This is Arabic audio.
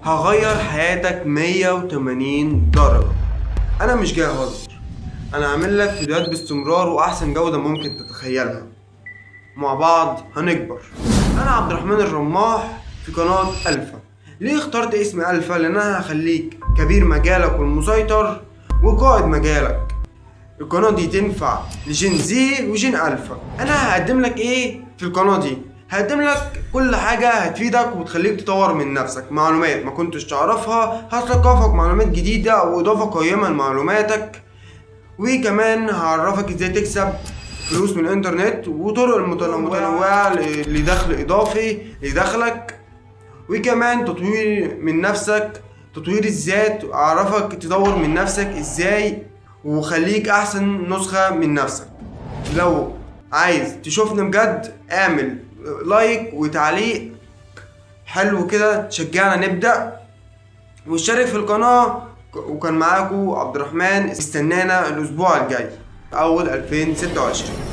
هغير حياتك 180 درجة. انا مش جاي اهزر، انا هعمل لك فيديوهات باستمرار واحسن جودة ممكن تتخيلها. مع بعض هنكبر. انا عبد الرحمن الرماح في قناة الفا. ليه اخترت اسم الفا؟ لان انا هخليك كبير مجالك والمسيطر وقائد مجالك. القناة دي تنفع لجين زي وجين الفا. انا هقدم لك ايه في القناة دي؟ هقدم لك كل حاجة هتفيدك وتخليك تطور من نفسك، معلومات ما كنتش تعرفها، هتثقفك معلومات جديدة واضافة قيمة لمعلوماتك، وكمان هعرفك ازاي تكسب فلوس من الانترنت وطرق متنوعة لدخل اضافي لدخلك، وكمان تطوير من نفسك، تطوير الذات، اعرفك تطور من نفسك ازاي وخليك احسن نسخة من نفسك. لو عايز تشوفنا بجد اعمل لايك وتعليق حلو كده تشجعنا نبدأ، واشترك في القناة. وكان معاكم عبد الرحمن، استنانا الاسبوع الجاي اول 2026.